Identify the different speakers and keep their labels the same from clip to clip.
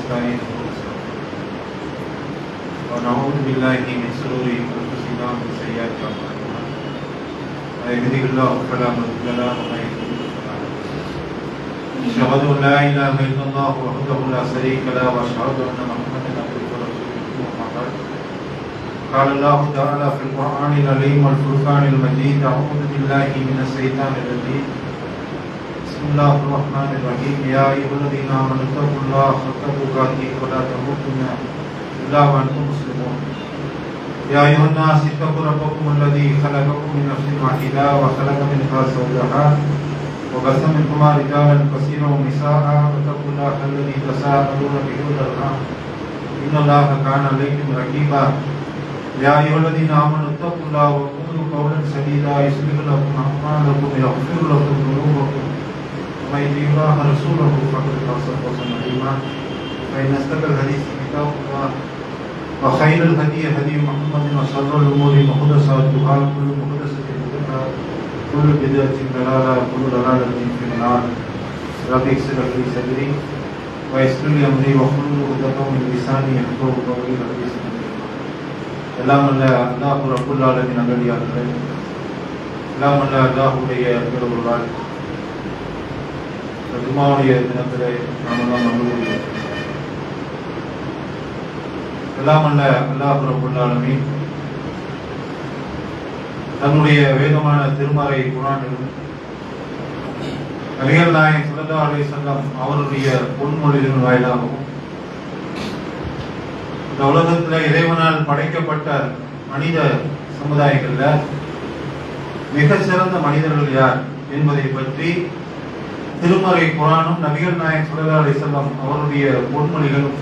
Speaker 1: ونستعينه ونعوذ بالله من شرور أنفسنا ومن سيئات أعمالنا من يهده الله فلا مضل له ومن يضلل فلا هادي له أشهد أن لا إله إلا الله وحده لا شريك له وأشهد أن محمدا عبده ورسوله أما بعد قال الله تعالى في القرآن العظيم والفرقان المجيد أعوذ بالله من الشيطان الرجيم بسم الله الرحمن الرحيم يا أيها الذين آمنوا اتقوا الله حق تقاته ولا تموتن إلا وأنتم مسلمون يا أيها الناس اتقوا ربكم الذي خلقكم من نفس واحدة وخلق منها زوجها وبث منهما رجالا كثيرا ونساء واتقوا الله الذي تساءلون به والأرحام إن الله كان عليكم رقيبا يا أيها الذين آمنوا اتقوا الله وقولوا قولا سديدا يصلح لكم أعمالكم ويغفر لكم ذنوبكم ومن يطع الله ورسوله فقد فاز فوزا عظيما فإن أصدق الحديث كتاب الله وخير الهدي هدي محمد وشر الأمور محدثاتها كل محدثة بدعة كل بدعة ضلالة كل ضلالة في النار رب اغفر لي صدري ويسر لي أمري واحلل عقدة من لساني يفقهوا قولي رب எல்லாம் அல்ல அல்லாஹ் ரப்புல் ஆலமீன் நல்லடியார்களே, எல்லாம் அல்ல அல்லாஹ்வுடைய பெருவர்களால் ஜும்மாவுடைய தினத்திலே நாமெல்லாம் அனுபவிக்கிறோம். எல்லாம் அல்ல அல்லாஹ் ரப்புல் ஆலமீன் தன்னுடைய வேதமான திருமறை குர்ஆனில் நபிகள் நாயகம் ஸல்லல்லாஹு அலைஹி வஸல்லம் அவருடைய பொன்மொழிகளின் வாயிலாகவும் இந்த உலகத்தில் இறைவனால் படைக்கப்பட்ட மனித சமுதாயங்கள்ல மிக சிறந்த மனிதர்கள் யார் என்பதை பற்றி திருமறை குர்ஆனும் நபிகள் நாயகம் ஸல்லல்லாஹு அலைஹி வஸல்லம் அவருடைய பொன்மொழிகளும்,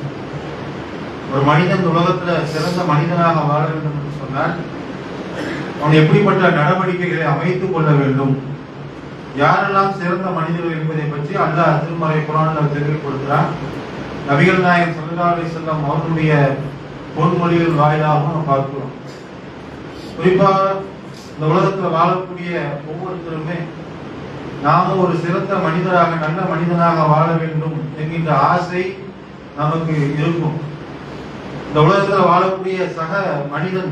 Speaker 1: ஒரு மனிதன் உலகத்துல சிறந்த மனிதனாக வாழ வேண்டும் என்று சொன்னால் அவன் எப்படிப்பட்ட நடவடிக்கைகளை அமைத்துக் கொள்ள வேண்டும், யாரெல்லாம் சிறந்த மனிதர்கள் என்பதை பற்றி அல்லாஹ் திருமறை குர்ஆனில் தெளிவுபடுத்துகிறான். நபிகள் நாயகம் ஸல்லல்லாஹு அலைஹி வஸல்லம் அவருடைய பொன்மொழிகள் வாயிலாக நாம் பார்க்கிறோம். குறிப்பாக இந்த உலகத்தில் வாழக்கூடிய ஒவ்வொருத்தருமே நாம ஒரு சிறந்த மனிதராக நல்ல மனிதனாக வாழ வேண்டும் என்கின்ற ஆசை நமக்கு இருக்கும். இந்த உலகத்தில் வாழக்கூடிய சக மனிதன்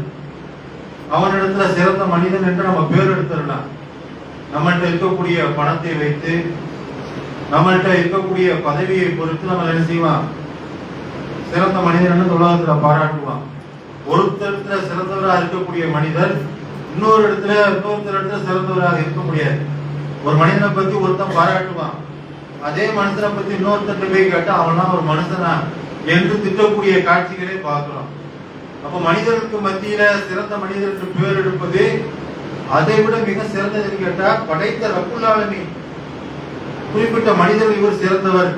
Speaker 1: அவனிடத்துல சிறந்த மனிதன் என்று நம்ம பேர் எடுத்துடலாம். நம்மள்கிட்ட இருக்கக்கூடிய பணத்தை வைத்து, நம்மள்கிட்ட இருக்கக்கூடிய பதவியை பொறுத்து நம்ம என்ன செய்வான், சிறந்த மனிதன் உலகத்துல பாராட்டுவான். ஒருத்தரத்துல சிறந்தவராக இருக்கக்கூடிய மனிதர் இன்னொருத்தர் சிறந்தவராக இருக்க முடியாது. ஒரு மனிதனை பத்தி ஒருத்தன் பாராட்டுவான், அதே மனுஷனை பத்தி இன்னொருத்தர் போய் கேட்டா அவனா ஒரு மனுஷனா என்று திட்டக்கூடிய காட்சிகளை பார்க்கிறோம். அப்ப மனிதர்களுக்கு மத்தியில சிறந்த மனிதர் என்று பேர் எடுப்பது அதை விட மிக சிறந்தது கேட்டா படைத்த ரப்புல் ஆலமீன் குறிப்பிட்ட மனிதர்கள் இவர் சிறந்தவர்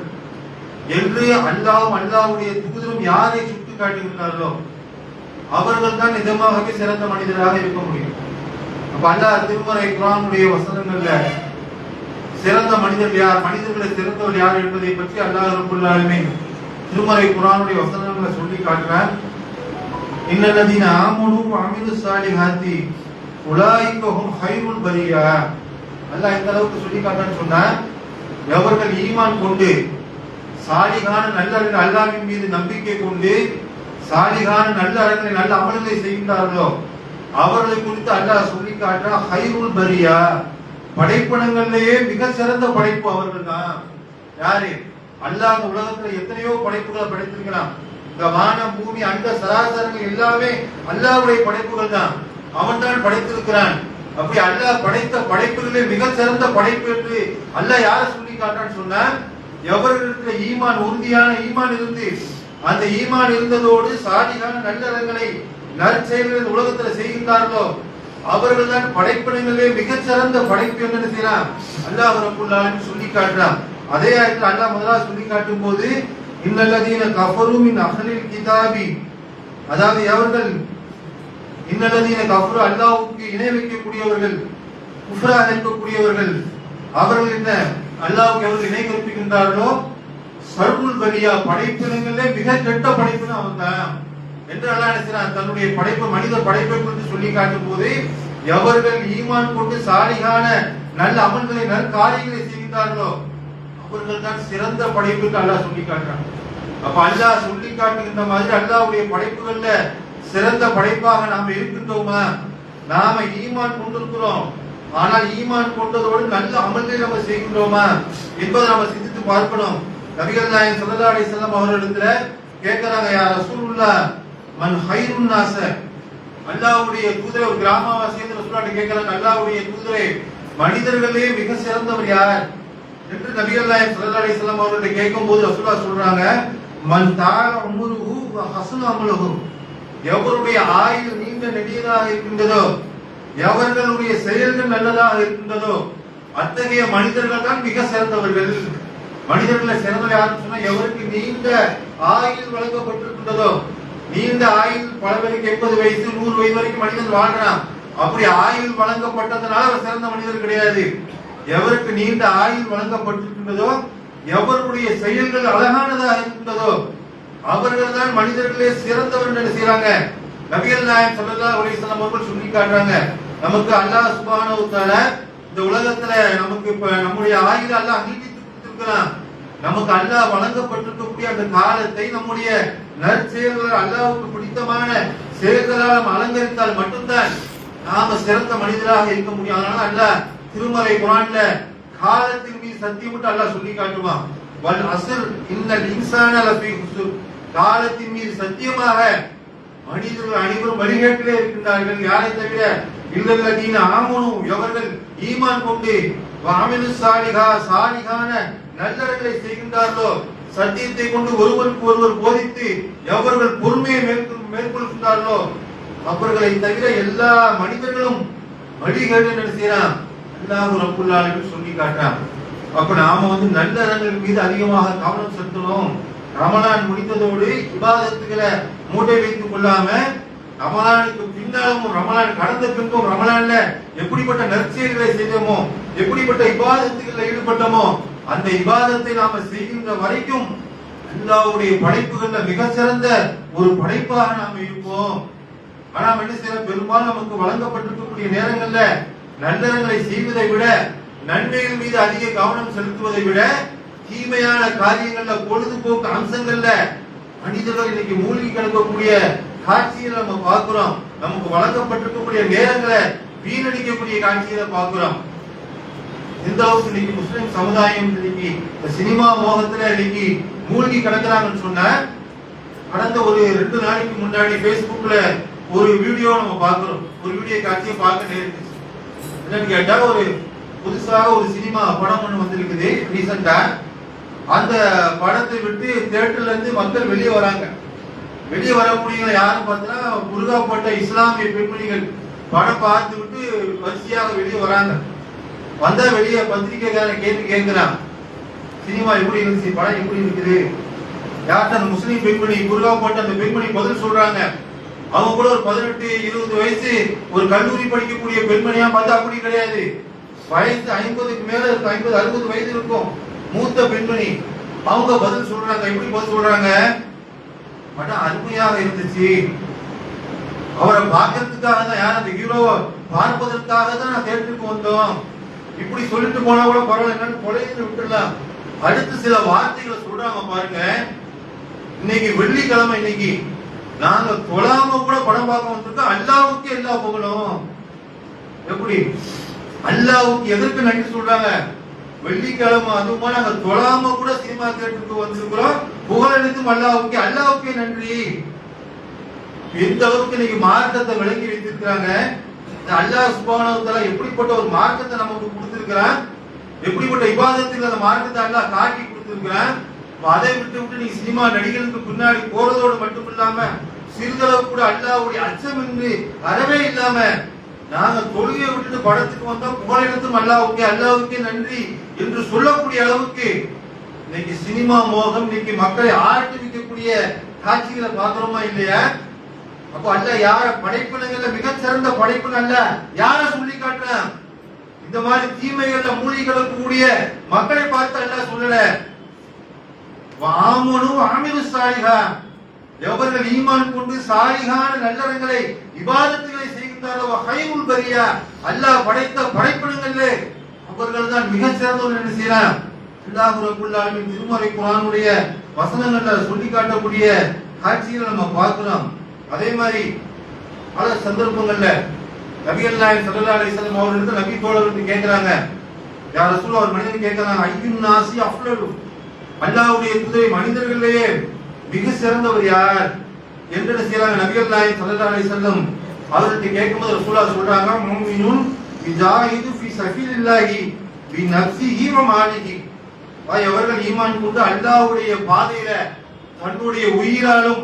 Speaker 1: என்று அல்லாஹ்வும் அல்லாஹ்வுடைய தூதரும் யாரை சுட்டி காட்டுகிறார்களோ அவர்கள் தான் நிஜமாகவே சிறந்த மனிதராக இருக்க முடியும். அப்ப அல்லாஹ் திருமறை குர்ஆனுடைய வசனங்கள்ல சிறந்த மனிதர்கள் யார், மனிதர்களை சிறந்தவர் யார் என்பதை பற்றி அல்லாஹ் ரப்புல் ஆலமீன் திருமறை குர்ஆனுடைய வசனங்களை சொல்லி காட்டுறார். இன்னல்லதீன ஆமனு வஅமிலு ஸாலிஹாத்தி உலாயிக ஹும் கைருல் பரியா. அல்லாஹ் இந்த அளவுக்கு சொல்லி காட்டுறான்னு சொன்னா, எவர்கள் ஈமான் கொண்டு சாலிகான நல்ல அல்லாஹ்வின் மீது நம்பிக்கை கொண்டு சாலிகான நல்ல அறங்களை நல்ல அமல்களை செய்கின்றார்களோ அவர்களை குறித்து அல்லாஹ் சொல்லி காட்டுறா கைருல் பரியா, படைப்பினங்களிலேயே மிக சிறந்த படைப்பு அவர்கள் தான். யாரு? அல்லாஹ் இந்த உலகத்துல எத்தனையோ படைப்புகளை படைத்திருக்கிறான். இந்த வானம் பூமி அண்ட சராசரங்கள் எல்லாமே அல்லாஹ்வுடைய படைப்புகள் தான். அவன் தான் படைத்திருக்கிறான். அப்படி அல்லாஹ் படைத்த படைப்புகளிலே மிக சிறந்த படைப்பு என்று அல்லாஹ் யாரை சொல்லி காட்டான்னு சொன்னா, எவர்களுக்கு ஈமான் உறுதியான ஈமான் இருந்து அந்த ஈமான் இருந்ததோடு சாலிகான நல்லறங்களை நற்செயல்களை உலகத்துல செய்கின்றார்களோ அவர்கள் தான் படைப்பினங்களே மிக சிறந்த படைப்பு என்று செய்யலாம் அல்லாஹ் ரப்புல் ஆலமீன் சொல்லி காட்டுறான். அதே ஆயத்தில் அல்லாஹ் முதலாவது சொல்லி காட்டும் போது இன்னல்லதீன கஃபரு மின் அஹ்லில் கிதாபி, அதாவது எவர்கள் இன்னல்லதீன கஃபரு அல்லாஹ்வுக்கு இணை வைக்கக்கூடியவர்கள், குஃப்ராக இருக்கக்கூடியவர்கள், அவர்கள் என்ன அல்லாஹ்வுக்கு எவர்கள் இணை கற்பிக்கின்றார்களோ சர்வுல் பரியா, படைப்பினங்களே மிக கெட்ட படைப்புன்னு அவன் தான் என்று அல்லாஹ் நினைக்கிறான். தன்னுடைய படைப்பு மனித படைப்பை குறித்து சொல்லி காட்டும் போது எவர்கள் ஈமான் கொண்டு சாலிகான நல்ல அமல்களை நற்காரியங்களை செய்கின்றார்களோ அவர்கள் தான் சிறந்த படைப்புக்கு அல்லாஹ் சொல்லி காட்டுறான். அப்ப அல்லாஹ் சொல்லி காட்டுகின்ற மாதிரி அல்லாஹ்வுடைய படைப்புகள்ல சிறந்த படைப்பாக நாம இருக்கின்றோமா? நாம ஈமான் கொண்டிருக்கிறோம், ஆனால் ஈமான் கொண்டதோடு நல்ல அமல்களை நம்ம செய்கின்றோமா என்பதை நாம சிந்தித்து பார்க்கணும். நபிகள் நாயகம் ஸல்லல்லாஹு அலைஹி வஸல்லம் அவர்களிடத்துல கேட்கிறாங்க, யா ரசூலுல்லாஹ் மன் ஹைருன் நாஸ, அல்லாஹ்வுடைய தூதரே, ஒரு கிராமவாசி வந்து ரசூலுல்லாஹ் கேட்கிறாங்க, அல்லாஹ்வுடைய தூதரே மனிதர்களே மிக சிறந்தவர் யார் என்று நபிகள் நாயகம் ஸல்லல்லாஹு அலைஹி வஸல்லம் அவர்களை கேட்கும்போது ரசூலுல்லாஹ் சொல்றாங்க, மன் தால உம்ருஹு வ ஹஸன அமலுஹு, எவருடைய ஆயுள் நீண்ட நெடியதாக இருக்கின்றதோ, எவர்களுடைய செயல்கள் நல்லதாக இருக்கின்றதோ அத்தகைய மனிதர்கள் தான் மிக சிறந்தவர்கள். மனிதர்களை சிறந்தவர் யாருன்னு சொன்னா, எவருக்கு நீண்ட ஆயுள் வழங்கப்பட்டிருக்கின்றதோ, நீண்ட ஆயுள் பல பேருக்கு 80 வயசு 100 வயது வரைக்கும் மனிதன் வாழ்றான், அப்படி ஆயுள் வழங்கப்பட்டதனால அவர் சிறந்த மனிதர் கிடையாது. எவருக்கு நீண்ட ஆயுள் வழங்கப்பட்டிருக்கின்றதோ, எவருடைய செயல்கள் அழகானதாக இருக்கின்றதோ அவர்கள் தான் மனிதர்களே சிறந்தவர் என்று செய்றாங்க. நபிகள் நாயகம் ஸல்லல்லாஹு அலைஹி வஸல்லம் அவர்கள் சொல்லி காட்டுறாங்க, நமக்கு அல்லாஹ் சுப்ஹானஹு வ தஆலா இந்த உலகத்துல நமக்கு இப்ப நம்முடைய ஆயுளை அல்லாஹ் நீட்டித்து கொடுத்திருக்கிறான். நமக்கு அல்லாஹ் வழங்கப்பட்டிருக்கக்கூடிய அந்த காலத்தை நம்முடைய நற்செயல்கள் அல்லாஹ்வுக்கு பிடித்தமான செயல்களால் நம்ம அலங்கரித்தால் மட்டும்தான் நாம சிறந்த மனிதராக இருக்க முடியும். அதனால அல்லாஹ் திருமறை குர்ஆன்ல காலத்தின் மீது சத்தியமிட்டு அல்லாஹ் சொல்லி காட்டுவான், வல் அஸ்ர் இன்னல் இன்சான லஃபீ குஸ்ர், காலத்தின் மீது சத்தியமாக மனிதர்கள் அனைவரும் வழிகேட்டிலே இருக்கின்றார்கள். யாரை தவிர இல்லல்லதீன ஆமனு, எவர்கள் ஈமான் கொண்டு வஅமிலு சாலிகான நல்லறங்களை செய்கின்றார்களோ, சத்தியத்தை கொண்டு ஒருவருக்கு ஒருவர் போதித்து எவர்கள் பொறுமையை மேற்கொள்கின்றார்களோ அவர்களை தவிர எல்லா மனிதர்களும் வழிகேடு என்ன செய்யறான் அல்லாஹ் ரப்புல் ஆலமீன் சொல்லி காட்டுறான். அப்ப நாம நல்லறங்கள் மீது அதிகமாக கவனம் செலுத்தணும். ரமலான் முடிந்ததோடு இபாதத்துகளை மூட்டை வைத்துக் கொள்ளாம, ரமலானுக்கு பின்னாலும் ரமலான் கடந்த பின்பும் ரமலான்ல எப்படிப்பட்ட நற்செயல்களை செய்தோமோ, எப்படிப்பட்ட இபாதத்துகளில் ஈடுபட்டோமோ, அந்த இபாதத்தை நாம செய்கின்ற வரைக்கும் அல்லாஹ்வுடைய படைப்புகள்ல மிக சிறந்த ஒரு படைப்பாக நாம இருப்போம். ஆனா என்ன செய்யற, பெரும்பாலும் நமக்கு வழங்கப்பட்டிருக்கக்கூடிய நேரங்கள்ல நல்லறங்களை செய்வதை விட, நன்மைகள் மீது அதிக கவனம் செலுத்துவதை விட, தீமையான காரியங்கள்ல, பொழுதுபோக்கு அம்சங்கள்ல மனிதர்கள் இன்னைக்கு மூழ்கி கிடக்கக்கூடிய காட்சிகளை நம்ம பார்க்கிறோம். நமக்கு வழங்கப்பட்டிருக்கக்கூடிய நேரங்களை வீணடிக்கக்கூடிய காட்சிகளை பார்க்கிறோம். எந்த அளவுக்கு இன்னைக்கு முஸ்லிம் சமுதாயம் இன்னைக்கு சினிமா மோகத்துல இன்னைக்கு மூழ்கி கிடக்குறாங்கன்னு சொன்ன, கடந்த ஒரு 2 நாளைக்கு முன்னாடி Facebookல ஒரு வீடியோ நம்ம பார்க்கிறோம். ஒரு வீடியோ காட்சியை பார்க்க நேரிட்டுச்சு. என்னன்னு கேட்டா, ஒரு புதுசாக ஒரு சினிமா படம் ஒண்ணு வந்திருக்குது ரீசெண்டா. அந்த படத்தை விட்டு தியேட்டர்ல இருந்து மக்கள் வெளியே வராங்க. வெளியே வரக்கூடியவங்க யாரும் பார்த்தா முருகாப்பட்ட இஸ்லாமிய பெண்மணிகள் படம் பார்த்து விட்டு வரிசையாக வெளியே வராங்க. வந்தா வெளியே பத்திரிகைக்காரன் கேட்கிறான், சினிமா எப்படி இருந்துச்சு, படம் எப்படி இருக்குது, யார்கிட்ட அந்த முஸ்லீம் பெண்மணி முருகாப்பட்ட அந்த பெண்மணி பதில் சொல்றாங்க. அவங்க கூட ஒரு 18-20 வயசு ஒரு கல்லூரி படிக்கக்கூடிய பெண்மணியா பார்த்தா அப்படி கிடையாது. வயசு 50க்கு மேல 50-60 வயது இருக்கும், மூத்த பெண்மணி. அவங்க பதில் சொல்றாங்க. எப்படி பதில் சொல்றாங்க, படம் அருமையாக இருந்துச்சு, அவரை பார்க்கறதுக்காக தான், யார் அந்த ஹீரோவை பார்ப்பதற்காக தான் நான் தேட்டருக்கு வந்தோம், இப்படி சொல்லிட்டு போனா கூட பரவாயில்ல, என்னன்னு கொலையில விட்டுடலாம். அடுத்து சில வார்த்தைகளை சொல்றாங்க பாருங்க. இன்னைக்கு வெள்ளிக்கிழமை, இன்னைக்கு நாங்க தொழாம கூட படம் பார்க்க வந்திருக்கோம், அல்லாஹ்வுக்கு எல்லா புகழும். எப்படி அல்லாஹ்வுக்கு எதற்கு நன்றி சொல்றாங்க, வெள்ளிக்கிழமை அதுவுமா நாங்க தொழாம கூட சினிமா தியேட்டருக்கு வந்திருக்கிறோம், புகழெடுத்தும் அல்லாஹ்வுக்கு, அல்லாஹ்வுக்கே நன்றி. எந்த அளவுக்கு இன்னைக்கு மார்க்கத்தை விளங்கி வைத்திருக்கிறாங்க. அல்லாஹ் சுப்ஹானஹு வ தஆலா எப்படிப்பட்ட ஒரு மார்க்கத்தை நமக்கு கொடுத்திருக்கிறான், எப்படிப்பட்ட இபாதத்தில் அந்த மார்க்கத்தை அல்லாஹ் காட்டி கொடுத்திருக்கிறான். அதை விட்டு நீ சினிமா நடிகர்களுக்கு பின்னாடி போறதோடு மட்டும் இல்லாம, சிறிதளவு கூட அல்லாஹ்வுடைய அச்சம் என்று அறவே இல்லாம, நாங்க தொழுகையை விட்டுட்டு படத்துக்கு வந்தா புகழெடுத்தும் அல்லாஹ்வுக்கே, அல்லாஹ்வுக்கே நன்றி என்று சொல்லக்கூடிய அளவுக்கு இன்னைக்கு சினிமா மோகம் இன்னைக்கு மக்களை ஆட்டிவிக்கக்கூடிய காட்சிகளை பார்க்கிறோமா இல்லையா? அப்போ அல்லாஹ் யார படைப்பினங்கள்ல மிகச் சிறந்த படைப்பு அல்ல யார சொல்லி காட்டுறான். இந்த மாதிரி தீமைகள்ல மூழ்கி கிடக்கக்கூடிய மக்களை பார்த்து அல்லாஹ் சொல்லல, வாமனு ஆமிலு சாலிஹா, எவர்கள் ஈமான் கொண்டு சாலிஹான நல்லறங்களை இபாதத்துகளை செய்கின்றார்களோ ஹைருல் பரியா, அல்லாஹ் படைத்த படைப்பினங்களே அவர்கள் தான் மிகச் சிறந்தவர்கள் என்று செய்யறான். அல்லாஹ் ரப்புல் ஆலமீன் திருமறை குர்ஆனுடைய வசனங்கள்ல சொல்லி காட்டக்கூடிய காட்சிகளை நம்ம பார்க்கிறோம். அதே மாதிரி பல சந்தர்ப்பங்கள்ல நபிகள் நாயகம் ஸல்லல்லாஹு அலைஹி வஸல்லம் அவர்களிடத்தில் நபி தோழர்கள் கேட்கிறாங்க, யா ரசூல், ஒரு மனிதன் கேட்கிறாங்க, ஐயுன் நாசி அஃலலு, அல்லாஹ்வுடைய தூதரை மனிதர்களிலேயே மிக சிறந்தவர் யார் என்று செய்யறாங்க. நபிகள் நாயகம் ஸல்லல்லாஹு அலைஹி வஸல்லம் அவர்கிட்ட கேட்கும்போது ரசூலுல்லாஹ் சொல்றாங்க, முஃமினுன் யுஜாஹிது ஃபீ ஸபீலில்லாஹி பி நஃப்ஸிஹி வ மாலிஹி. அவர்கள் ஈமான் கொண்டு அல்லாஹ்வுடைய பாதையில தன்னுடைய உயிராலும்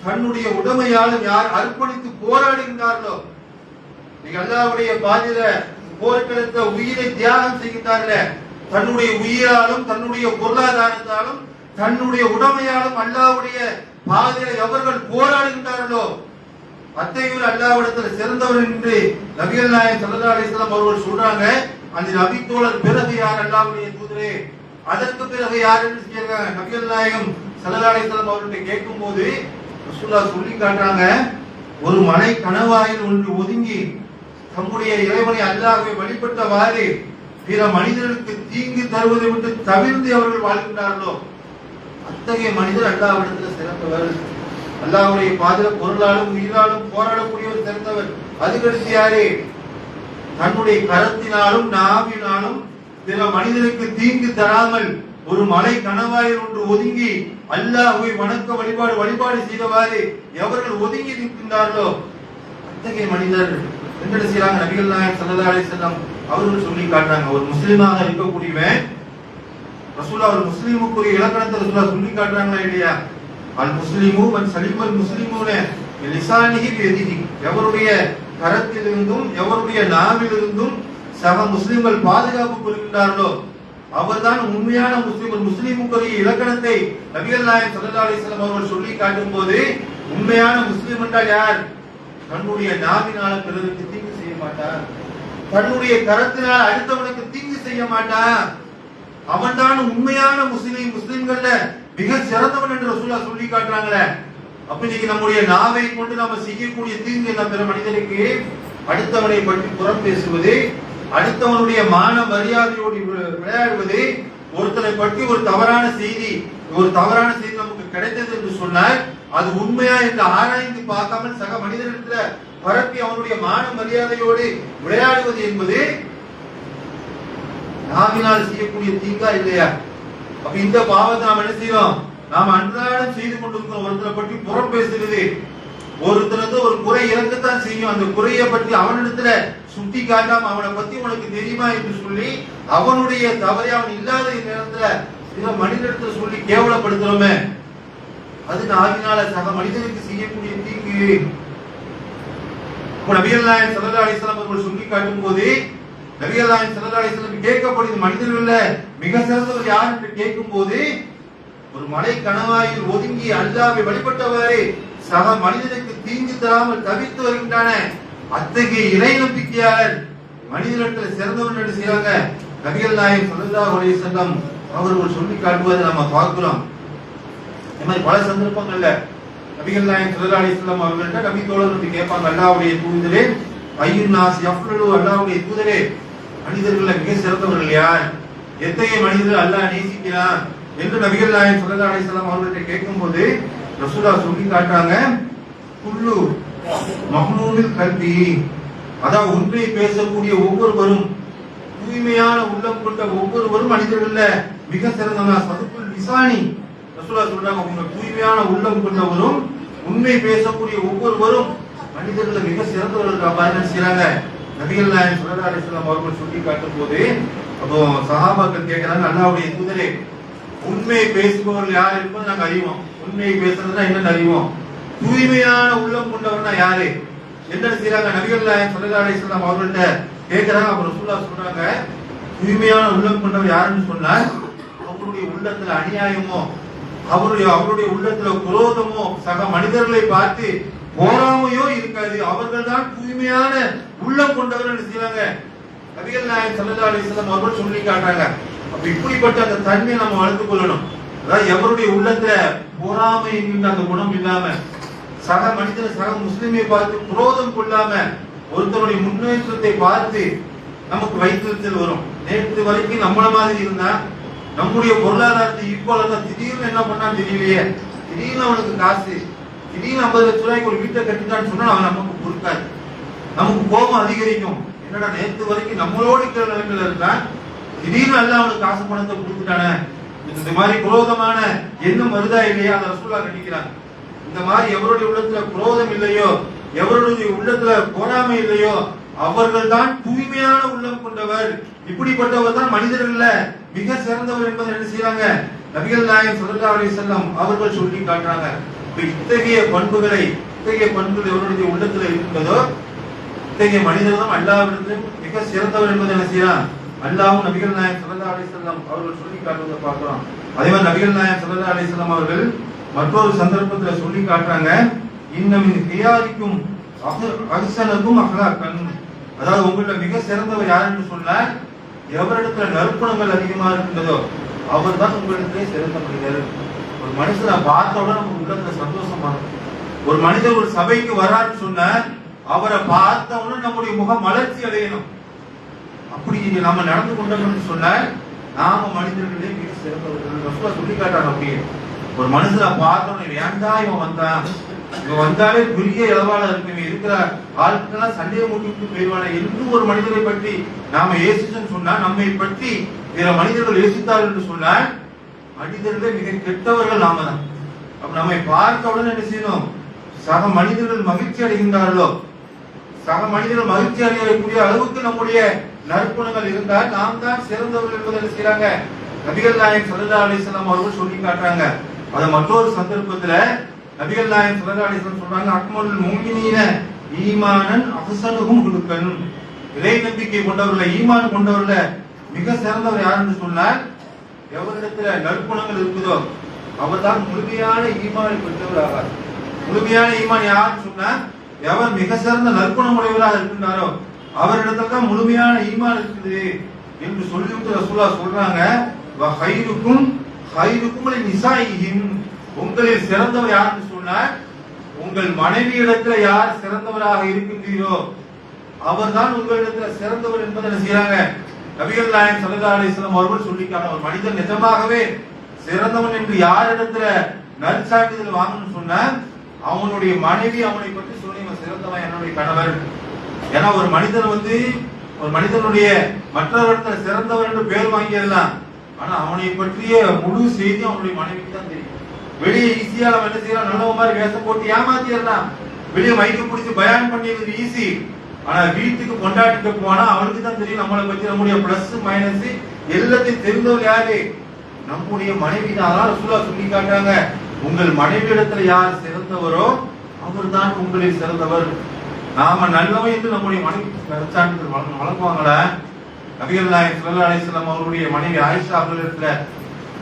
Speaker 1: தன்னுடைய உடமையாலும் யார் அர்ப்பணித்து போராடுகின்றார்களோ, அல்லாஹ்வுடைய பாதையில போர்க்களத்துல உயிரை தியாகம் செய்கின்றார்கள், தன்னுடைய உயிராலும் தன்னுடைய பொருளாதாரத்தாலும் தன்னுடைய உடமையாலும் அல்லாஹ்வுடைய பாதையில எவர்கள் போராடுகின்றார்களோ அத்தகையோர் அல்லாஹ்விடத்தில் சிறந்தவர் என்று நபிகள் நாயகம் ஸல்லல்லாஹு அலைஹி வஸல்லம் அவர்கள் சொல்றாங்க. அந்த நபி தோழர் பிறகு யார் அல்லாஹ்வுடைய தூதரே, அதற்கு பிறகு யார் என்று கேட்கிறாங்க. நபிகள் நாயகம் ஸல்லல்லாஹு அலைஹி வஸல்லம் அவர்கிட்ட கேட்கும்போது ரசூலுல்லாஹ் சொல்லி காட்டுறாங்க, ஒரு மலை கணவாயில் ஒன்று ஒதுங்கி தம்முடைய இறைவனை அல்லாஹ்வை வழிபட்டவாறு பிற மனிதர்களுக்கு தீங்கு தருவதை விட்டு தவிர்த்து அவர்கள் வாழ்கின்றார்களோ அத்தகைய மனிதர் அல்லாஹ்விடத்தில் சிறந்தவர். அல்லாஹ்வுடைய பாதையில பொருளாலும் உயிராலும் போராடக்கூடியவர் சிறந்தவர். அதுக்கடுத்து யாரு? தன்னுடைய கரத்தினாலும் நாவினாலும் பிற மனிதனுக்கு தீங்கு தராமல் ஒரு மலை கணவாயில் ஒன்று ஒதுங்கி அல்லாஹ்வை வணக்க வழிபாடு செய்தவாறு எவர்கள் ஒதுங்கி நிற்கின்றார்களோ அத்தகைய மனிதர் என்ன செய்யறாங்க. நபிகள் நாயகம் ஸல்லல்லாஹு அலைஹி வஸல்லம் அவர்கள் சொல்லி காட்டுறாங்க, ஒரு முஸ்லிமாக இருக்கக்கூடியவன் ரசூலுல்லாஹ் ஒரு முஸ்லிமுக்குரிய இலக்கணத்தை ரசூலுல்லாஹ் சொல்லி காட்டுறாங்களா இல்லையா? அல் முஸ்லிமு மன் சலிமல் முஸ்லிமூன லிசானிஹி பியதிஹி, எவருடைய கரத்திலிருந்தும் எவருடைய நாவிலிருந்தும் சக முஸ்லிம்கள் பாதுகாப்பு கொள்கின்றார்களோ அவர்தான் உண்மையான முஸ்லிம். ஒரு முஸ்லிமுக்குரிய இலக்கணத்தை நபிகள் நாயகம் ஸல்லல்லாஹு அலைஹி வஸல்லம் அவர்கள் சொல்லி காட்டும் போது உண்மையான முஸ்லிம் என்றால் யார்? தன்னுடைய நாவினால பிறருக்கு தீங்கு செய்ய மாட்டார், தன்னுடைய கரத்தினால் அடுத்தவனுக்கு தீங்கு செய்ய மாட்டார், அவன் தான் உண்மையான முஸ்லிம். முஸ்லிம்கள்ல மிக சிறந்தவன் என்று ரசூலுல்லாஹ் சொல்லி காட்டுறாங்களே. அப்ப இன்னைக்கு நம்முடைய நாவை கொண்டு நாம செய்யக்கூடிய தீங்கு என்ன? பிற மனிதனுக்கு அடுத்தவனை பற்றி புறம் பேசுவது, அடுத்தவனுடைய மான மரியாதையோடு விளையாடுவது, ஒருத்தனை பற்றி ஒரு தவறான செய்தி நமக்கு கிடைத்தது என்று சொன்னால் அது உண்மையா என்று ஆராய்ந்து பார்க்காமல் சக மனிதனிடத்துல பரப்பி அவனுடைய மான மரியாதையோடு விளையாடுவது என்பது நாவினால் செய்யக்கூடிய தீங்கா இல்லையா? அப்ப இந்த பாவத்தை நாம் என்ன செய்யறோம்? நாம் அன்றாடம் செய்து கொண்டிருக்கிறோம். ஒருத்தரை பற்றி புறம் பேசுகிறது, ஒருத்தருக்கு ஒரு குறை இறக்கத்தான் செய்யும். அந்த குறையை பற்றி அவனிடத்துல சுட்டி காட்டாம அவனை பத்தி உனக்கு தெரியுமா என்று சொல்லி அவனுடைய தவறை அவன் இல்லாத நேரத்துல சில மனிதனிடத்துல சொல்லி கேவலப்படுத்துறோமே, அது நாவினால சக மனிதனுக்கு செய்யக்கூடிய தீங்கு. நபிகள் நாயகம் ஸல்லல்லாஹு அலைஹி வஸல்லம் அவர்கள் சொல்லி காட்டும் போது நபிகள் நாயகம் ஸல்லல்லாஹு அலைஹி வஸல்லம் கேட்கப்படுது, மனிதர்கள்ல மிக சிறந்தவர் யார் என்று கேட்கும் போது ஒரு மலை கணவாயில் ஒதுங்கி அல்லாஹ்வை வழிபட்டவாறு சக மனிதனுக்கு தீங்கு தராமல் தவிர்த்து வருகின்றன அத்தகைய இறை நம்பிக்கையாளர் மனிதனிடத்தில் சிறந்தவர் என்று செய்றாங்க. நபிகள் நாயகம் ஸல்லல்லாஹு அலைஹி வஸல்லம் அவர்கள் சொல்லி காட்டுவதை நம்ம பார்க்கிறோம். இந்த மாதிரி பல சந்தர்ப்பங்கள்ல நபிகள் நாயகம் ஸல்லல்லாஹு அலைஹி வஸல்லம் அவர்கள்ட்ட நபி தோழர்கள் கேட்பாங்க, அல்லாஹ்வுடைய தூதரே, ஐயுன் நாஸ் யஃப்லு, அல்லாஹ்வுடைய தூதரே, மனிதர்கள்ல மிக சிறந்தவர்கள் யார்? எத்தகைய மனிதர்கள் அல்லாஹ் நேசிக்கிறான் என்று நபிகள் நாயகம் ஸல்லல்லாஹு அலைஹி வஸல்லம் அவர்கள்ட்ட கேட்கும்போது ரசூலுல்லாஹ் சொல்லி காட்டுறாங்க, குல்லு மஹ்மூமில் கல்பி, அதாவது உண்மை பேசக்கூடிய ஒவ்வொருவரும், தூய்மையான உள்ளம் கொண்ட ஒவ்வொருவரும் மனிதர்கள்ல மிக சிறந்தவங்க. சதுக்குல் லிசானி, ரசூலுல்லாஹ் சொல்றாங்க, உங்க தூய்மையான உள்ளம் கொண்டவரும் உண்மை பேசக்கூடிய ஒவ்வொருவரும் மனிதர்கள மிக சிறந்தவர்கள் என்ன செய்யறாங்க. நபிகள் நாயகம் ஸல்லல்லாஹு அலைஹி வஸல்லம் அவர்கள் சொல்லி காட்டும் போது அப்போ சஹாபாக்கள் கேட்கிறாங்க, அல்லாஹ்வுடைய தூதரே, உண்மை பேசுபவர்கள் யார் என்பதை நாங்க அறிவோம். உண்மை பேசுறதுன்னா என்னன்னு அறிவோம். தூய்மையான உள்ளம் கொண்டவர்னா யாரு என்ன செய்யறாங்க. நபிகள் நாயகம் ஸல்லல்லாஹு அலைஹி வஸல்லம் அவர்கள்ட்ட கேட்கிறாங்க. அப்ப ரசூலுல்லாஹ் சொல்றாங்க, தூய்மையான உள்ளம் கொண்டவர் யாருன்னு சொன்னால் அவருடைய உள்ளத்துல அநியாயமோ அவருடைய உள்ளத்துல குரோதமோ சக மனிதர்களை பார்த்து போராமையோ இருக்காது, அவர்கள் தான் தூய்மையான உள்ளம் கொண்டவர்கள் செய்வாங்க. நபிகள் நாயகம் ஸல்லல்லாஹு அலைஹி வஸல்லம் அவர்கள் சொல்லி காட்டுறாங்க. அப்ப இப்படிப்பட்ட அந்த தன்மையை நம்ம வளர்த்துக் கொள்ளணும். அதாவது எவருடைய உள்ளத்துல போராமை என்கின்ற அந்த குணம் இல்லாம, சக மனிதர் சக முஸ்லிமை பார்த்து குரோதம் கொள்ளாம, ஒருத்தருடைய முன்னேற்றத்தை பார்த்து நமக்கு வைத்திருத்தல் வரும். நேற்று வரைக்கும் நம்மள மாதிரி இருந்தா நம்முடைய பொருளாதாரத்தை ஈக்குவலா திடீர்னு என்ன பண்ணான்னு தெரியலையே, திடீர்னு அவனுக்கு காசு, திடீர்னு 50 லட்சம் ரூபாய்க்கு ஒரு வீட்டை கட்டிட்டான்னு சொன்னா அவன் நமக்கு பொறுக்காது, நமக்கு கோபம் அதிகரிக்கும். என்னடா நேற்று வரைக்கும் நம்மளோட இருக்கிற நிலைமையில இருக்கான், திடீர்னு அல்ல அவனுக்கு காசு பணத்தை கொடுத்துட்டானே. இந்த மாதிரி குரோதமான எண்ணம் வருதா இல்லையா, அதை ரசூலுல்லாஹ் கண்டிக்கிறாங்க. இந்த மாதிரி எவருடைய உள்ளத்துல குரோதம் இல்லையோ, எவருடைய உள்ளத்துல பொறாமை இல்லையோ, அவர்கள் தான் தூய்மையான உள்ளம் கொண்டவர். இப்படிப்பட்டவர் தான் மனிதர்கள்ல மிக சிறந்தவர் என்பதை என்ன செய்யறாங்க, நபிகள் நாயகம் ஸல்லல்லாஹு அலைஹி வஸல்லம் அவர்கள் சொல்லி காட்டுறாங்க. இத்தகைய பண்புகள் எவருடைய உள்ளத்துல இருக்கின்றதோ, இத்தகைய மனிதர் தான் அல்லாஹ்விடத்தில் மிக சிறந்தவர் என்பதை என்ன செய்யறான், அல்லாஹ்வும் நபிகள் நாயகம் ஸல்லல்லாஹு அலைஹி வஸல்லம் அவர்கள் சொல்லி காட்டுவதை பார்க்கிறோம். அதே மாதிரி நபிகள் நாயகம் ஸல்லல்லாஹு அலைஹி வஸல்லம் அவர்கள் மற்றொரு சந்தர்ப்பத்துல சொல்லி காட்டுறாங்க, இன்னமின் கியாரிக்கும் அஹ்ஸனகும் அஹ்லாகன், அதாவது உங்கள மிக சிறந்தவர் யார் என்று சொன்னால் எவரிடத்துல நற்குணங்கள் அதிகமா இருக்கின்றதோ அவர் தான் உங்களிடத்திலே சிறந்த மனிதர். ஒரு மனுஷனை பார்த்த உடனே நமக்கு உள்ளத்துல சந்தோஷமா இருக்கும். ஒரு மனிதர் ஒரு சபைக்கு வரான்னு சொன்ன அவரை பார்த்த உடனே நம்முடைய முகம் மலர்ச்சி அடையணும். அப்படி நாம நடந்து கொண்டோம்னு சொன்ன நாம மனிதர்களே மிக சிறந்தவர்கள் சொல்லி காட்டுறாங்க. அப்படியே ஒரு மனுஷனை பார்த்தோம், ஏன்டா இவன் வந்தான், இவன் வந்தாலே பெரிய இளவாள இருக்கு, இவன் இருக்கிற ஆட்கள்லாம் சண்டையை மூட்டி போயிடுவான என்று ஒரு மனிதரை பற்றி நாம ஏசிச்சோன்னு சொன்னா, நம்மை பற்றி பிற மனிதர்கள் ஏசித்தார்கள் என்று சொன்னால் மனிதர்களே மிக கெட்டவர்கள் நாம தான். அப்ப நம்மை பார்த்த உடனே என்ன செய்யணும், சக மனிதர்கள் மகிழ்ச்சி அடைகின்றார்களோ, சக மனிதர்கள் மகிழ்ச்சி அடையக்கூடிய அளவுக்கு நம்முடைய நற்குணங்கள் இருந்தால் நாம் தான் சிறந்தவர்கள் என்பதை என்ன செய்யறாங்க, நபிகள் நாயகம் ஸல்லல்லாஹு அலைஹி வஸல்லம் அவர்கள் சொல்லி காட்டுறாங்க. அது மற்றொரு சந்தர்ப்பத்துல நபிகள் நாயகம் ஸல்லல்லாஹு அலைஹி வஸல்லம் சொல்றாங்க, அக்மலுல் முஃமினீன ஈமானன் அஹ்ஸனுஹும் குலுகன், இறை நம்பிக்கை கொண்டவர்கள ஈமான் கொண்டவர்கள மிக சிறந்தவர் யார் என்று சொன்னால் எவரிடத்துல நற்குணங்கள் இருக்குதோ அவர்தான் முழுமையான ஈமானை பெற்றவர் ஆவார். முழுமையான ஈமான் யார் சொன்னா எவர் மிக சிறந்த நற்குணம் உடையவராக இருக்கின்றாரோ அவரிடத்துல தான் முழுமையான ஈமான் இருக்குது என்று சொல்லிவிட்டு ரசூலுல்லாஹ் சொல்றாங்க, வஹைருக்கும் ஹைருக்கும் லிநிசாஇஹிம், உங்களில் சிறந்தவர் யார் என்று சொன்னால் உங்கள் மனைவியிடத்துல யார் சிறந்தவராக இருக்கின்றீரோ அவர்தான் உங்களிடத்துல சிறந்தவர் என்பதை என்ன செய்யறாங்க, நபிகள் நாயகம் ஸல்லல்லாஹு அலைஹி வஸல்லம் அவர்கள் சொல்லிக்கான. ஒரு மனிதன் நிஜமாகவே சிறந்தவன் என்று யாரிடத்துல நற்சான்றிதழ் வாங்கணும்னு சொன்னா அவனுடைய மனைவி அவனை பற்றி சொல்லி இவன் சிறந்தவன் என்னுடைய கணவர். ஏன்னா ஒரு மனிதன் ஒரு மனிதனுடைய மற்றவரிடத்துல சிறந்தவர் என்று பேர் வாங்கிடலாம், ஆனா அவனை பற்றிய முழு செய்தி அவனுடைய மனைவிக்கு தான் தெரியும். வெளியே ஈஸியா நம்ம என்ன செய்யலாம், நல்ல மாதிரி வேஷம் போட்டு ஏமாத்திடலாம், வெளியே மைக்கு பிடிச்சி பயான் பண்ணியது ஈஸி, ஆனா வீட்டுக்கு கொண்டாடிட்டு போனா அவனுக்கு தான் தெரியும் நம்மளை பத்தி நம்முடைய பிளஸ் மைனஸ் எல்லாத்தையும் தெரிந்தவர் யாரு, நம்முடைய மனைவி தான். அதனால ரசூலுல்லாஹ் சொல்லி காட்டாங்க, உங்கள் மனைவியிடத்துல யார் சிறந்தவரோ அவர் தான் உங்களில் சிறந்தவர். நாம நல்லவன் என்று நம்முடைய மனைவி நற்சான்றிதழ் வழங்குவாங்களா? நபிகள் நாயகம் ஸல்லல்லாஹு அலைஹி வஸல்லம் அவருடைய மனைவி ஆயிஷா அவர்களிடத்துல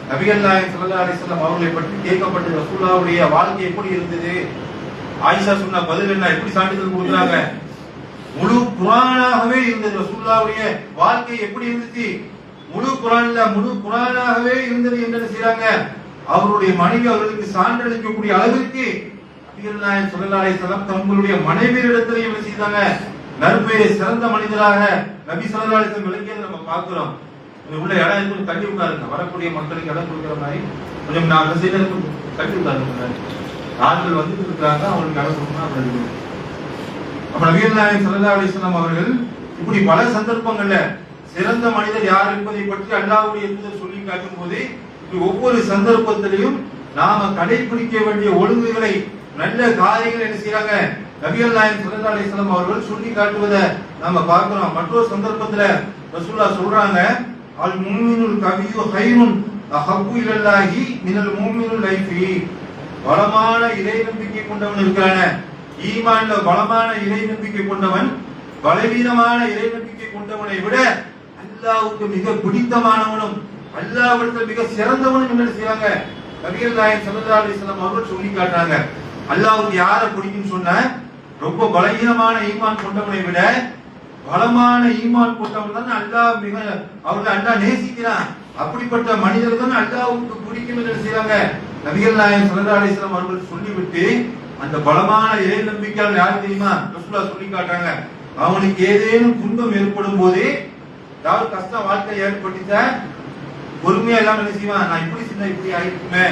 Speaker 1: நபிகள் நாயகம் ஸல்லல்லாஹு அலைஹி வஸல்லம் அவர்களை பற்றி கேட்கப்பட்ட ரசூலுல்லாஹ்வுடைய வாழ்க்கை எப்படி இருந்தது, ஆயிஷா சொன்ன பதில் என்ன, எப்படி சான்றிதழ் கொடுக்குறாங்க, முழு குர்ஆனாகவே இருந்தது. ரசூலுல்லாஹ்வுடைய வாழ்க்கை எப்படி இருந்துச்சு, முழு குர்ஆனாகவே இருந்தது என்று செய்றாங்க. அவருடைய மனைவி அவர்களுக்கு சான்றளிக்கக்கூடிய அளவிற்கு நபிகள் நாயகம் ஸல்லல்லாஹு அலைஹி வஸல்லம் தங்களுடைய மனைவியிடத்திலே என்ன செய்தாங்க, நற்பெயரை சிறந்த மனிதராக நபி ஸல்லல்லாஹு அலைஹி வஸல்லம் விளங்கியதை நம்ம பார்க்கிறோம். உள்ள இடம் இருக்கு, தள்ளி உட்காருங்க, வரக்கூடிய மக்களுக்கு இடம் கொடுக்கிற மாதிரி கொஞ்சம் நான் செய்யறது தள்ளி உட்காருங்க, ஆட்கள் வந்துட்டு இருக்காங்க, அவங்களுக்கு இடம் கொடுக்கணும். அப்ப நபிகள் நாயகம் ஸல்லல்லாஹு அலைஹி வஸல்லம் அவர்கள் இப்படி பல சந்தர்ப்பங்கள்ல சிறந்த மனிதர் யார் என்பதை பற்றி அல்லாஹ்வுடைய தூதர் சொல்லி காட்டும் போது ஒவ்வொரு சந்தர்ப்பத்திலையும் நாம கடைபிடிக்க வேண்டிய ஒழுங்குகளை நல்ல காரியங்கள் என்ன செய்யறாங்க, நபிகள் நாயகம் ஸல்லல்லாஹு அலைஹி வஸல்லம் அவர்கள் சொல்லி காட்டுவதை நாம பார்க்கிறோம். மற்றொரு சந்தர்ப்பத்துல ரசூலுல்லாஹ் சொல்றாங்க, அல் முஃமினுல் கவியு கைருன் அஹப்பு இலல்லாஹி மினல் முஃமினுல் லைஃபி, பலமான இறை நம்பிக்கை கொண்டவன் இருக்கிறானே, ஈமான்ல பலமான இறை நம்பிக்கை கொண்டவன் பலவீனமான இறை நம்பிக்கை கொண்டவனை விட அல்லாஹ்வுக்கு மிக பிடித்தமானவனும் அல்லாஹ்விடத்தில் மிக சிறந்தவனும் என்ன செய்றாங்க, நபிகள் நாயகம் ஸல்லல்லாஹு அலைஹி வஸல்லம் அவர்கள் சொல்லி காட்டுறாங்க. அல்லாஹ்வுக்கு யாரை பிடிக்கும்னு சொன்னா ரொம்ப பலவீனமான ஈமான் கொண்டவனை விட பலமான ஈமான் கொண்டவன் தான் அல்லாஹ் மிக அவர்களை அல்லாஹ் நேசிக்கிறான். அப்படிப்பட்ட மனிதர்கள் தான் அல்லாஹ்வுக்கு பிடிக்கும் என்று செய்றாங்க. நபிகள் நாயகம் ஸல்லல்லாஹு அலைஹி வஸல்லம் அவர்கள் சொல்லிவிட்டு அந்த பலமான இறை நம்பிக்கையாளர் யார் தெரியுமா, ரசூலுல்லாஹ் சொல்லி காட்டுறாங்க, அவனுக்கு ஏதேனும் துன்பம் ஏற்படும் போது, ஏதாவது கஷ்ட வாழ்க்கை ஏற்பட்டுச்சா பொறுமையா எல்லாம் என்ன செய்வான், நான் இப்படி செஞ்சா இப்படி ஆயிருக்குமே,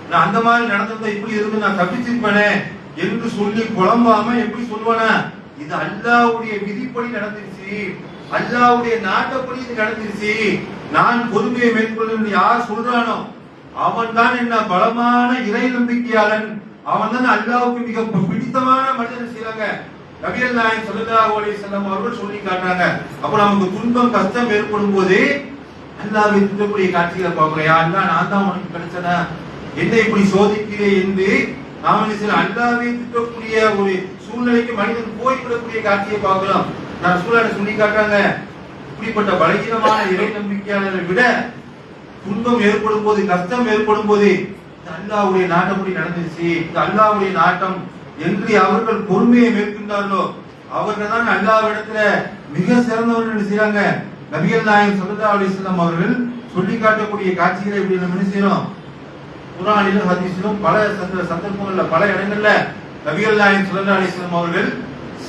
Speaker 1: நான் அந்த மாதிரி நடந்திருந்தா இப்படி இருந்து நான் தப்பிச்சிருப்பேனே என்று சொல்லி குழம்பாம எப்படி சொல்லுவானா, இது அல்லாஹ்வுடைய விதிப்படி நடந்துருச்சு, அல்லாஹ்வுடைய நாட்டப்படி இது நடந்துருச்சு, நான் பொறுமையை மேற்கொள்ள யார் சொல்றானோ அவன் தான் என்ன பலமான இறை நம்பிக்கையாளன், அவன் தான் அல்லாஹ்வுக்கு மிக பிடித்தமான மனிதன் செய்றாங்க. நபிகள் நாயகம் ஸல்லல்லாஹு அலைஹி வஸல்லம் அவர்கள் சொல்லி காட்டுறாங்க. அப்ப நமக்கு துன்பம் கஷ்டம் ஏற்படும் போது அல்லாஹ்வை திட்டக்கூடிய காட்சிகளை பார்க்கிறோம். யா அல்லாஹ், நான் தான் உனக்கு கிடைச்சனா, என்னை இப்படி சோதிக்கிறேன் என்று நாம அல்லாஹ்வை திட்டக்கூடிய ஒரு சூழ்நிலைக்கு மனிதன் போய்விடக்கூடிய காட்சியை பார்க்கிறோம். நான் சூழலை சொல்லி காட்டுறாங்க. இப்படிப்பட்ட பலகீனமான இறை நம்பிக்கையாளரை விட துன்பம் ஏற்படும் போது, கஷ்டம் ஏற்படும் போது அல்லாஹ்வுடைய நாட்டப்படி நடந்துச்சு, இந்த அல்லாஹ்வுடைய நாட்டம் என்று அவர்கள் பொறுமையை மேற்கொண்டார்களோ அவர்கள் தான் அல்லாஹ்விடத்துல மிக சிறந்தவர்கள் செய்றாங்க. நபிகள் நாயகம் ஸல்லல்லாஹு அலைஹி வஸல்லம் அவர்கள் சொல்லி காட்டக்கூடிய காட்சிகளை இப்படி நம்ம என்ன செய்றோம், குர்ஆனிலும் ஹதீஸிலும் பல சந்தர்ப்பங்கள்ல பல இடங்கள்ல நபிகள் நாயகம் ஸல்லல்லாஹு அலைஹி வஸல்லம் அவர்கள்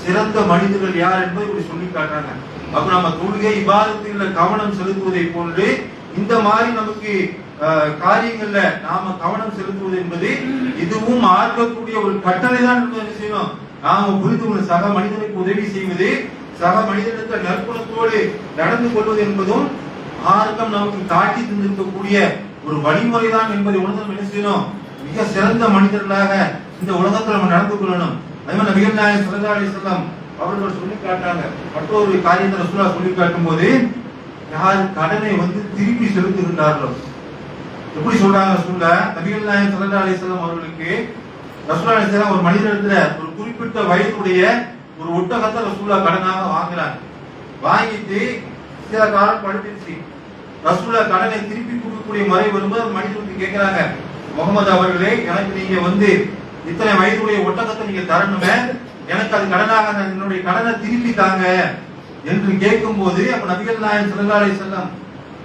Speaker 1: சிறந்த மனிதர்கள் யார் என்பதை இப்படி சொல்லி காட்டுறாங்க. அப்ப நம்ம தொழுகை இபாதத்தில் கவனம் செலுத்துவதை போன்று இந்த மாதிரி நமக்கு காரியங்கள்ல நாம கவனம் செலுத்துவது என்பது இதுவும் ஆர்வக்கூடிய ஒரு கட்டளை தான் என்ன செய்யணும், நாம புரிந்து கொள்ள சக மனிதனுக்கு உதவி செய்வது, சக மனிதனுக்கு நற்குணத்தோடு நடந்து கொள்வது என்பதும் மார்க்கம் நமக்கு காட்டி தந்திருக்கக்கூடிய ஒரு வழிமுறை தான் என்பதை உணர்ந்து என்ன செய்யணும், மிக சிறந்த மனிதர்களாக இந்த உலகத்தில் நம்ம நடந்து கொள்ளணும். அதே மாதிரி நபிகள் நாயகம் ஸல்லல்லாஹு அலைஹி வஸல்லம் அவர்கள் சொல்லி காட்டாங்க. மற்றொரு காரியத்தை ரசூலுல்லாஹ் சொல்லி காட்டும் போது, யார் கடனை திருப்பி செலுத்துகின்றார்களோ, எப்படி சொல்றாங்க ரசூலுல்லாஹ், நபிகள் நாயகம் ஸல்லல்லாஹு அலைஹி வஸல்லம் அவர்களுக்கு ரசூலுல்லாஹ் அலைஹி வஸல்லம் ஒரு மனிதரிடத்துல ஒரு குறிப்பிட்ட வயதுடைய ஒரு ஒட்டகத்தை ரசூலுல்லாஹ் கடனாக வாங்குறாங்க. வாங்கிட்டு சில காலம் படுத்துச்சு. ரசூலுல்லாஹ் கடனை திருப்பி கொடுக்கக்கூடிய முறை வரும்போது மனிதனுக்கு கேட்கிறாங்க, முகமது அவர்களே, எனக்கு நீங்க இத்தனை வயதுடைய ஒட்டகத்தை நீங்க தரணுமே, எனக்கு அது கடனாக என்னுடைய கடனை திருப்பி தாங்க என்று கேட்கும் போது, அப்ப நபிகள் நாயகம் ஸல்லல்லாஹு அலைஹி வஸல்லம்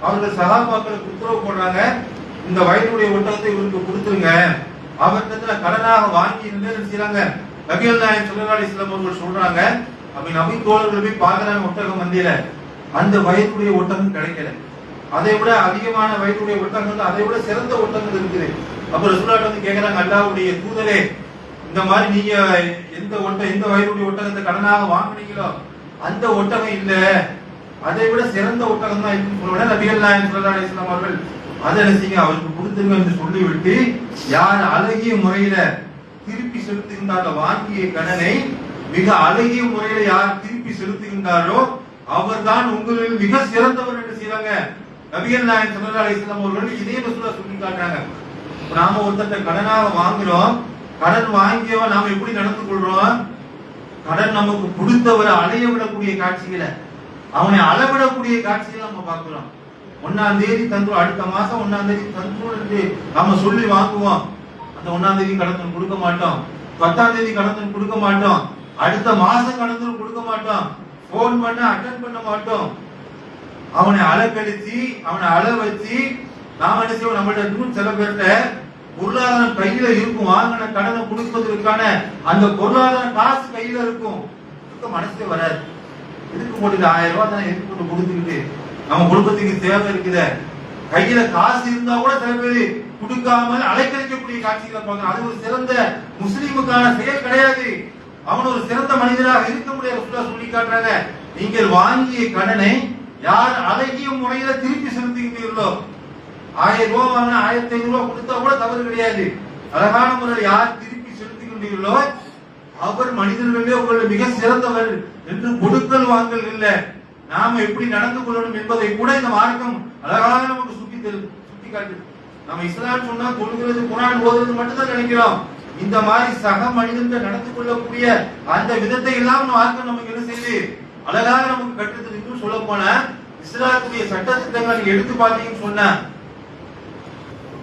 Speaker 1: அவர்கள் சஹாபாக்களுக்கு உத்தரவு போடுறாங்க, இந்த வயதுடைய ஒட்டகத்தை இவருக்கு கொடுத்துருங்க, அவர்கிட்ட கடனாக வாங்கி செய்யறாங்க. நபிகள் நாயகம் ஸல்லல்லாஹு அலைஹி வஸல்லம் அவர்கள் சொல்றாங்க, அப்ப நபி தோழர்கள் போய் பார்க்கறாங்க ஒட்டகம் வந்தியில, அந்த வயதுடைய ஒட்டகம் கிடைக்கல. அதை விட அதிகமான வயதுடைய ஒட்டகம், அதை விட சிறந்த ஒட்டகம் இருக்குது. அப்ப ரசூலுல்லாஹ் கேட்கறாங்க, அல்லாஹ்வுடைய தூதரே, இந்த மாதிரி நீங்க எந்த வயதுடைய ஒட்டகத்தை கடனாக வாங்குனீங்களோ அந்த ஒட்டகம் இல்ல, அதை விட சிறந்த ஒட்டகம் தான் இருக்குன்னு சொல்லுவாங்க. நபிகள் நாயகம் ஸல்லல்லாஹு அலைஹி வஸல்லம் அவர்கள் அதை என்ன செய்யுங்க, அவருக்கு கொடுத்துருங்க என்று சொல்லிவிட்டு, யார் அழகிய முறையில திருப்பி செலுத்துகின்றாரோ வாங்கிய கடனை மிக அழகிய முறையில யார் திருப்பி செலுத்துகின்றாரோ அவர் தான் உங்களில் மிக சிறந்தவர் என்று செய்றாங்க. நபிகள் நாயகம் ஸல்லல்லாஹு அலைஹி வஸல்லம் அவர்கள் இதே ரசூலுல்லாஹ் சொல்லி காட்டுறாங்க. நாம ஒருத்தட்ட கடனாக வாங்குறோம், கடன் வாங்கியவன் நாம எப்படி நடந்து கொள்றோம், கடன் நமக்கு கொடுத்தவரை அலைய விடக்கூடிய காட்சிகளை, அவனை அளவிடக்கூடிய காட்சிகளை நம்ம பார்க்கிறோம். 1ஆம் தேதி தந்துரும், அடுத்த மாசம் 1ஆம் தேதி தந்துரும் என்று நாம சொல்லி வாங்குவோம். அந்த 1ஆம் தேதி கடனும் கொடுக்க மாட்டோம், 10ஆம் தேதி கடனும் கொடுக்க மாட்டோம், அடுத்த மாசம் கடனும் கொடுக்க மாட்டோம், போன் பண்ண அட்டன் பண்ண மாட்டோம். அவனை அலக்கழிச்சு அவனை அள வச்சு நாம என்ன செய்வோம், நம்மள்ட்ட இன்னும் சில பேர்கிட்ட பொருளாதாரம் கையில இருக்கும், வாங்கின கடனை கொடுப்பதற்கான அந்த பொருளாதார காசு கையில இருக்கும், மனசே வராது. எதுக்கு போட்டு 1000 ரூபாய் தானே எதுக்கு போட்டு கொடுத்துக்கிட்டு, நம்ம குடும்பத்துக்கு தேவை இருக்குது, கையில காசு இருந்தா கூட சில பேர் கொடுக்காமல் அலைக்கழிக்கக்கூடிய காட்சிகளை பார்க்கணும். அது ஒரு சிறந்த முஸ்லீமுக்கான செயல் கிடையாது. அவன் ஒரு சிறந்த மனிதராக இருக்க முடியாது. சொல்லி காட்டுறாங்க, நீங்கள் வாங்கிய கடனை யார் அழகிய முறையில திருப்பி செலுத்துகின்றீர்களோ, 1000 ரூபாய் வாங்கினா 1500 ரூபாய் கொடுத்தா கூட தவறு கிடையாது. அழகான முறையில் யார் திருப்பி செலுத்துகின்றீர்களோ அவர் மனிதர்களே உங்களை மிக சிறந்தவர் என்று கொடுக்கல் வாங்கல் இல்ல, நாம எப்படி நடந்து கொள்ளணும் என்பதை கூட இந்த மார்க்கம் அழகாக நமக்கு சுட்டி காட்டு. நம்ம இஸ்லாம் சொன்னா தொழுகிறது குர்ஆன் ஓதுறது மட்டும் தான் நினைக்கிறோம். இந்த மாதிரி சக மனிதர்கள் நடந்து கொள்ளக்கூடிய அந்த விதத்தை எல்லாம் மார்க்கம் நமக்கு என்ன செய்யுது, அழகாக நமக்கு கற்றுத்தது. இன்னும் சொல்ல போன இஸ்லாத்துடைய சட்ட திட்டங்களை நீங்க எடுத்து பார்த்தீங்கன்னு சொன்ன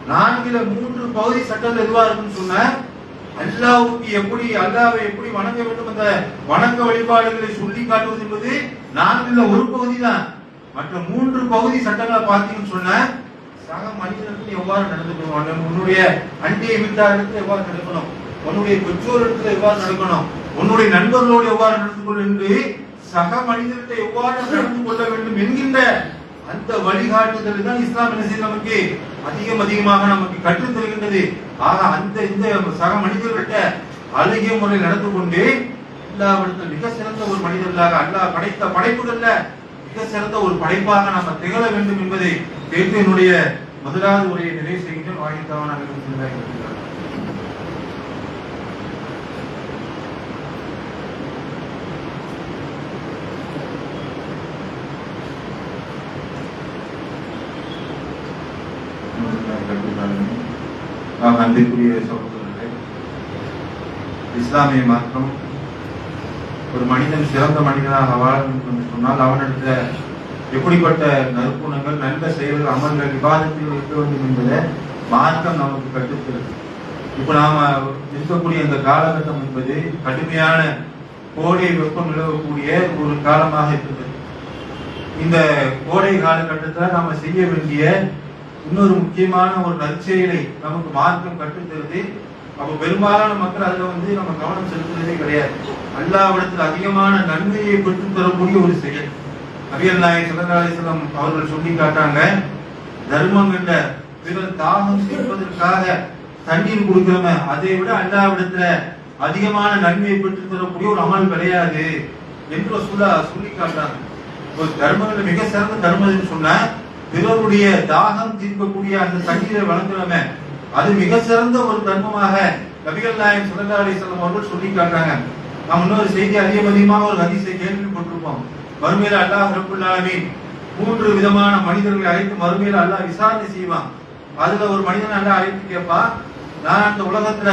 Speaker 1: 4 பகுதி சட்டங்கள் எதுவா இருக்குன்னு சொன்ன, அல்லாஹ்வுக்கு எப்படி அல்லாஹ்வை எப்படி வணங்க வேண்டும், அந்த வணக்க வழிபாடுகளை சொல்லி காட்டுவது என்பது 4 ஒரு பகுதி தான். மற்ற 3 பகுதி சட்டங்களை பார்த்தீங்கன்னு சொன்ன, சக மனிதனுக்கு எவ்வாறு நடந்துக்கணும், உன்னுடைய அண்டிய வீட்டாருக்கு எவ்வாறு நடக்கணும், உன்னுடைய பெற்றோரிடத்துல எவ்வாறு நடக்கணும், உன்னுடைய நண்பர்களோடு எவ்வாறு நடந்து கொள்ளும் என்று சக மனிதர்கிட்ட எவ்வாறு நடந்து கொள்ள வேண்டும் என்கின்ற அந்த வழிகாட்டுதல் தான் இஸ்லாம் என்ன செய்ய நமக்கு அதிகமாக நமக்கு கற்றுத் தருகின்றது. ஆக அந்த இந்த சக மனிதர்கிட்ட அழகிய முறையில் நடந்து கொண்டு அல்லாஹ்விடத்தில் மிக சிறந்த ஒரு மனிதர்களாக அல்லாஹ் படைத்த படைப்புகள்ல மிக சிறந்த ஒரு படைப்பாக நாம திகழ வேண்டும் என்பதை கேட்டு என்னுடைய முதலாவது உரையை நிறைவு செய்கின்ற வாயித்தாவான அன்பிற்குரிய சகோதரர்களே, இஸ்லாமிய மார்க்கம் ஒரு மனிதன் சிறந்த மனிதனாக வாழ வேண்டும் என்று சொன்னால் அவனிடத்துல எப்படிப்பட்ட நற்குணங்கள், நல்ல செயல்கள், அமல்கள், விவாதத்தில் இருக்க வேண்டும் என்பதை மார்க்கம் நமக்கு கற்றுத்தருது. இப்ப நாம இருக்கக்கூடிய இந்த காலகட்டம் என்பது கடுமையான கோடை வெப்பம் நிலவக்கூடிய ஒரு காலமாக இருக்கிறது. இந்த கோடை காலகட்டத்தில் நாம செய்ய வேண்டிய இன்னொரு முக்கியமான ஒரு நற்செயலை நமக்கு மார்க்கம் கற்றுத்தருது. அப்ப பெரும்பாலான மக்கள் அதுல நம்ம கவனம் செலுத்துறதே கிடையாது. அல்லாஹ்விடத்தில் அதிகமான நன்மையை பெற்று தரக்கூடிய ஒரு செயல். நபிகள் நாயகம் ஸல்லல்லாஹு அலைஹி வஸல்லம் அவர்கள் சொல்லி காட்டாங்க, தர்மங்கள்ல பிறர் தாகம் தீர்ப்பதற்காக தண்ணீர் கொடுக்கிறோமே அதை விட அல்லாஹ்விடத்துல அதிகமான நன்மையை பெற்று தரக்கூடிய ஒரு அமல் கிடையாது என்று சொல்லி காட்டாங்க. தர்மங்கள்ல மிக சிறந்த தர்மம் சொன்ன பிறருடைய தாகம் தீர்க்கக்கூடிய அந்த தண்ணீரை வழங்குறோமே அது மிக சிறந்த ஒரு தர்மமாக நபிகள் நாயகம் ஸல்லல்லாஹு அலைஹி வஸல்லம் அவர்கள் சொல்லி காட்டுறாங்க. நாம் இன்னொரு செய்தி அதிகமாக ஒரு ஹதீஸை கேள்விப்பட்டிருப்போம். மறுமையில அல்லாஹ் ரப்புல் ஆலமீன் 3 விதமான மனிதர்களை அழைத்து மறுமையில அல்லாஹ் விசாரணை செய்வான். அதுல ஒரு மனிதன் அல்லாஹ் அழைத்து கேட்பா, நான் அந்த உலகத்துல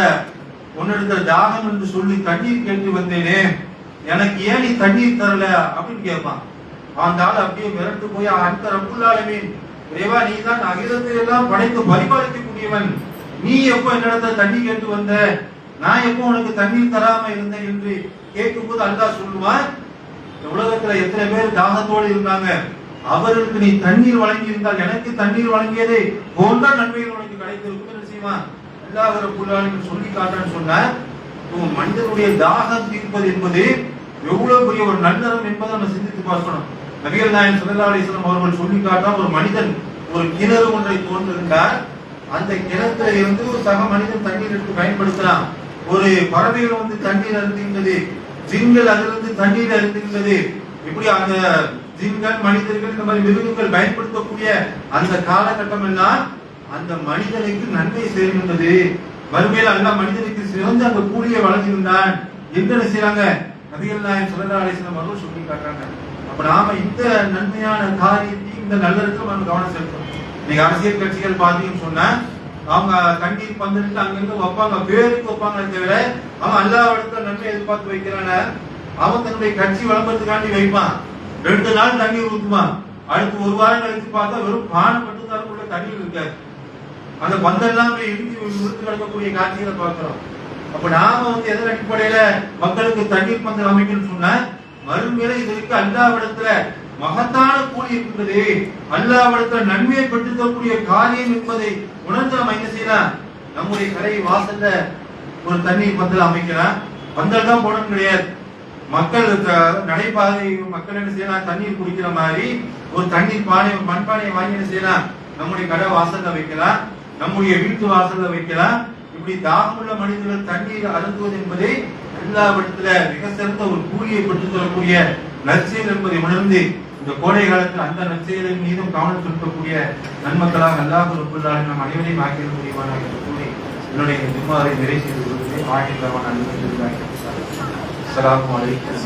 Speaker 1: உன்னிடத்துல தாகம் என்று சொல்லி தண்ணீர் கேட்டு வந்தேனே, எனக்கு ஏன் நீ தண்ணீர் தரல அப்படின்னு கேட்பான். அந்த ஆள் அப்படியே மிரண்டு போய், அந்த ரப்புல் ஆலமீன் இறைவா, நீ தான் அகிலத்தை எல்லாம் படைத்து பரிபாலிக்கக்கூடியவன், நீ எப்போ என்னிடத்துல தண்ணி கேட்டு வந்த, நான் எப்போ உனக்கு தண்ணீர் தராம இருந்தேன் என்று கேட்கும் போது அல்லாஹ் சொல்லுவான், உலகத்துல எத்தனை பேர் தாகத்தோடு இருந்தாங்க, அவர்களுக்கு நீ தண்ணீர் வழங்கி இருந்தால் எனக்கு தண்ணீர் வழங்கியதே போன்ற நன்மைகள் உனக்கு கிடைத்திருக்கும் என்று செய்வான். அல்லாஹ் ரப்புல் ஆலமீன் சொல்லி காட்டான்னு சொன்ன மனிதனுடைய தாகம் தீர்ப்பது என்பது எவ்வளவு பெரிய ஒரு நல்லறம் என்பதை நம்ம சிந்தித்து பார்க்கணும். நபிகள் நாயகம் ஸல்லல்லாஹு அலைஹி வஸல்லம் அவர்கள் சொல்லி காட்டா, ஒரு மனிதன் ஒரு கிணறு ஒன்றை தோன்றுகின்றார், அந்த கிணத்துல இருந்து ஒரு சக மனிதன் தண்ணீர் எடுத்து பயன்படுத்தலாம். ஒரு பறவைகள் தண்ணீர் அருந்துகின்றது, ஜின்கள் அதிலிருந்து தண்ணீர் அருந்துகின்றது. இப்படி அந்த ஜின்கள், மனிதர்கள், இந்த மாதிரி மிருகங்கள் பயன்படுத்தக்கூடிய அந்த காலகட்டம் எல்லாம் அந்த மனிதனுக்கு நன்மை சேர்கின்றது. மறுமையில் அல்லாஹ் மனிதனுக்கு சிறந்த அந்த கூலியை வழங்குகின்றான் என்று செய்றாங்க நபிகள் நாயகம் ஸல்லல்லாஹு அலைஹி வஸல்லம் அவர்கள் சொல்லி காட்டுறாங்க. அப்ப நாம இந்த நன்மையான காரியத்தையும் இந்த நல்லறத்துல நம்ம கவனம் செலுத்தணும். நீங்க அரசியல் கட்சிகள் பாத்தீங்கன்னு சொன்னா அவங்க தண்ணீர் பந்தலுக்கு அங்கிருந்து வைப்பாங்க, பேருக்கு வைப்பாங்க தவிர அவன் அல்லாஹ்விடத்துல நன்மை எதிர்பார்த்து வைக்கிறான. அவன் தன்னுடைய கட்சி விளம்பரத்துக்காண்டி வைப்பான், 2 நாள் தண்ணீர் ஊற்றுவான், அடுத்து 1 வாரம் கழிச்சு பார்த்தா வெறும் பானை மட்டும் தான் உள்ள தண்ணீர் இருக்காது. அந்த பந்தெல்லாம் இறுதி விழுத்து கிடக்கக்கூடிய காட்சிகளை பார்க்கிறோம். அப்ப நாம எதன் அடிப்படையில மக்களுக்கு தண்ணீர் பந்தல் அமைக்கணும்னு சொன்னா, மறுமையில இதற்கு அல்லாஹ்விடத்துல மகத்தான கூலி இருக்கின்றது, அல்லாஹ்விடத்துல நன்மையை பெற்று தரக்கூடிய காரியம் என்பதை உணர்ந்து நம்ம என்ன செய்யலாம், நம்முடைய கடை வாசல்ல ஒரு தண்ணீர் பந்தல் அமைக்கலாம். பந்தல் தான் போடணும் கிடையாது, மக்கள் நடைபாதை மக்கள் என்ன செய்யலாம், தண்ணீர் குடிக்கிற மாதிரி ஒரு தண்ணீர் பானை, மண்பானையை வாங்கி என்ன செய்யலாம், நம்முடைய கடை வாசல்ல வைக்கலாம், நம்முடைய வீட்டு வாசல்ல வைக்கலாம். இப்படி தாகமுள்ள மனிதர்கள் தண்ணீர் அருந்துவது என்பதை அல்லாஹ்விடத்துல மிக சிறந்த ஒரு கூலியை பெற்றுத் தரக்கூடிய நற்செயல் என்பதை உணர்ந்து இந்த கோடை காலத்தில் அந்த நற்செயலின் மீதும் கவனம் செலுத்தக்கூடிய நன்மக்களாக அல்லாஹ் ரப்புல் ஆலமீன் நம் அனைவரையும் ஆக்கிய முடிவான கூறி என்னுடைய ஜும்மாவை நிறைவு செய்து கொள்கிறேன். ஆகியவன் அல்லாஹ். அஸ்ஸலாமு அலைக்கும்.